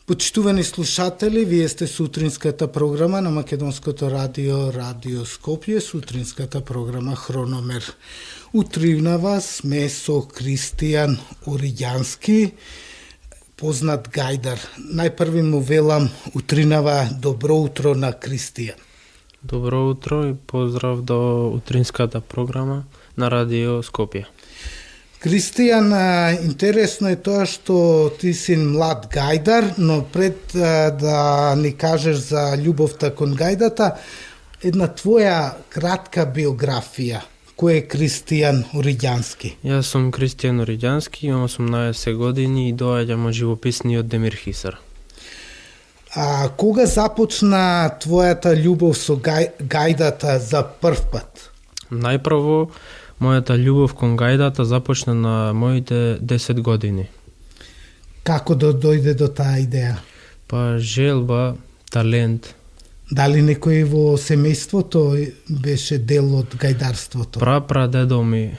Почитувани слушатели, вие сте сутринската програма на Македонското радио, Радио Скопје, сутринската програма Хрономер. Утривнава сме со Кристијан Ориѓански, познат гајдар. Најпрви му велам утринава добро утро на Кристијан. Добро утро и поздрав до утринската програма на Радио Скопје. Кристијан, интересно е тоа што ти си млад гајдар, но пред да ни кажеш за љубовта кон гајдата, една твоја кратка биографија. Кој е Кристијан Ориѓански? Јас сум Кристијан Ориѓански, имам 18 години и доаѓам од живописниот Демир Хисар. Кога започна твојата љубов со гајдата за прв пат? Најпрво, мојата љубов кон гајдата започна на моите 10 години. Како да дојде до таа идеја? Па желба, талент. Дали некој во семејството беше дел од гајдарството? Прапрадедо ми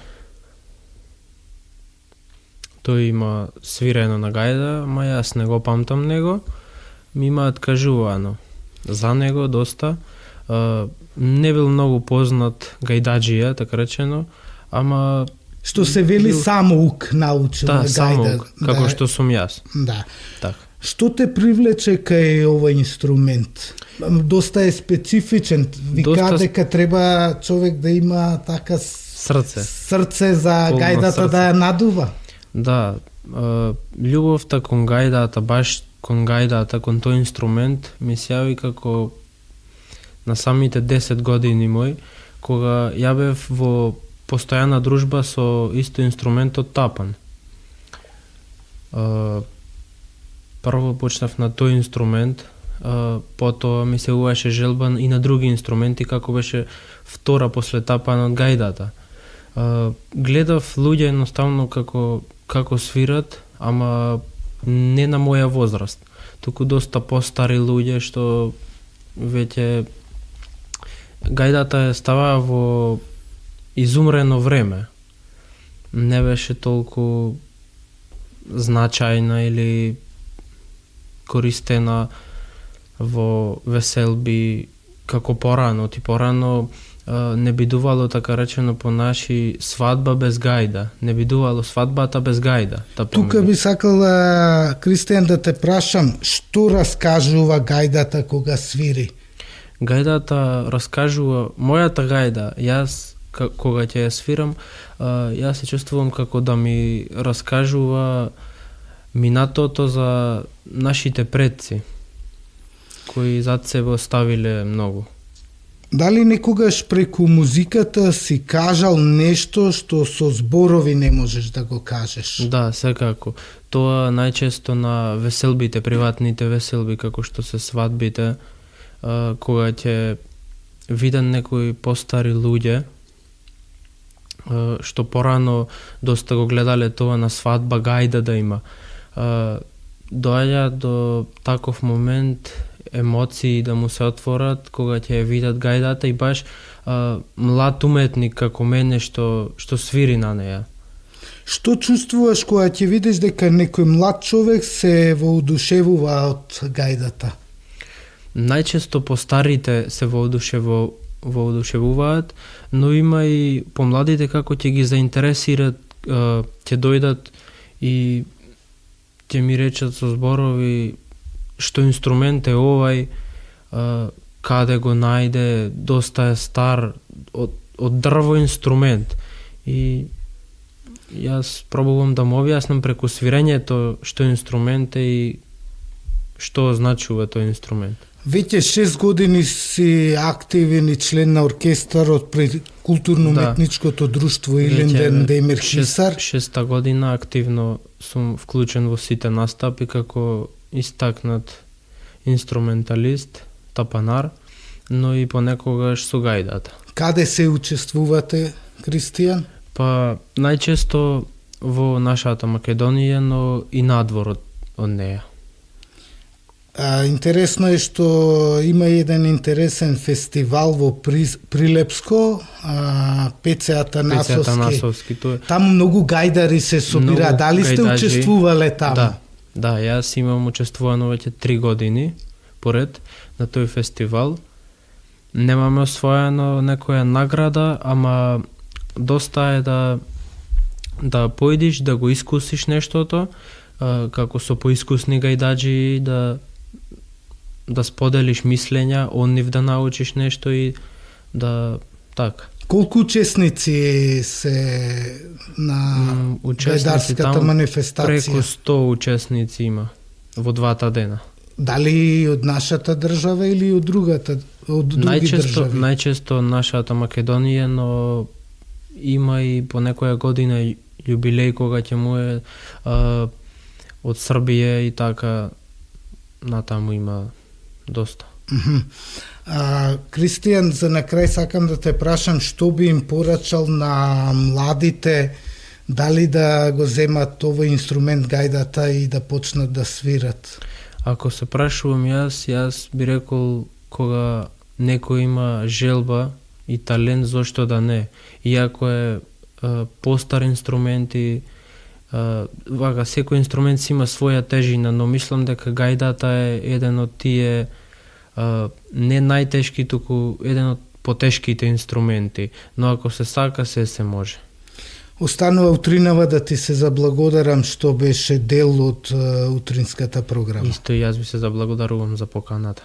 тој има свирено на гајда, ма јас не го памтам него. Ми имаат кажувано за него доста. Не бил многу познат гајдаджија, така речено, ама што се вели самоук научил на гајда. Самоук, како што сум јас. Да. Така. Што те привлече кај овој инструмент? Доста е специфичен. Вика дека треба човек да има така срце за гајдата да ја надува. Да, љубовта кон гајдата, баш кон гајдата, кон тој инструмент, ми се јави како на самите 10 години мој, кога ја бев во постојана дружба со исто инструментот тапан. Прво почнав на тој инструмент, потоа ми се уваше желба и на други инструменти, како беше втора после тапанот гајдата. Гледав луѓе едноставно како свират, ама не на моја возраст, туку доста постари луѓе што веќе гајдата става во изумрено време. Не беше толку значајна или користена во веселби како порано. Ти порано не бидувало, така речено по наши, свадба без гајда. Не бидувало свадбата без гајда. Тука би сакал, Кристијан, да те прашам, што раскажува гајдата кога свири? Гајдата раскажува, мојата гајда, јас кога ќе ја свирам, јас се чувствувам како да ми раскажува минатото за нашите предци, кои зад себе оставиле многу. Дали некогаш преку музиката си кажал нешто што со зборови не можеш да го кажеш? Да, секако. Тоа најчесто на веселбите, приватните веселби, како што се свадбите, кога ќе видам некои постари луѓе, што порано доста го гледале тоа на свадба, гајда да има. Доаѓа до таков момент емоции да му се отворат кога ќе видат гајдата и баш млад уметник како мене што свири на неја. Што чувствуваш кога ќе видиш дека некој млад човек се воодушевува од гајдата? Најчесто постарите се воодушевуваат, но има и помладите како ќе ги заинтересират, ќе дојдат и ќе ми речат со зборови што инструмент е овај, каде го најде, доста е стар, од дрво инструмент. И јас пробувам да му објаснам преку свирењето што инструмент е и што означува тој инструмент. Веќе 6 години си активен и член на оркестарот при културно-уметничкото друштво Илинден Демир Хисар. 6 година активно сум вклучен во сите настапи како истакнат инструменталист, тапанар, но и понекогаш со гајдата. Каде се учествувате, Кристијан? Па најчесто во нашата Македонија, но и надвор од неја. Интересно е што има еден интересен фестивал во Прилепско, Пеце Атанасовски. Таму многу гајдари се собира. Дали сте учествувале таму? Да. Да, јас имам учествувано веќе 3 години поред на тој фестивал. Немаме освоено некоја награда, ама доста е да поидиш, да го искусиш нештото, како со поискусни гајдаджи, да споделиш мислења, од нив да научиш нешто и да така. Колку учесници се на гајдарската манифестација? Преку 100 учесници има во 2 дена. Дали од нашата држава или од други држави? Најчесто нашата Македонија, но има и по некоја година јубилеј кога ќе му е од Србија и така натаму има доста. Кристијан, за на крај сакам да те прашам што би им порачал на младите, дали да го земат овој инструмент гајдата и да почнат да свират? Ако се прашувам јас би рекол кога некој има желба и талент, зошто да не? Иако е постар инструмент и вака, секој инструмент си има своја тежина, но мислам дека гајдата е еден од тие не најтешки, туку еден од потешките инструменти, но ако се сака, се може. Останува утринава да ти се заблагодарам што беше дел од утринската програма. Исто и јас ви се заблагодарувам за поканата.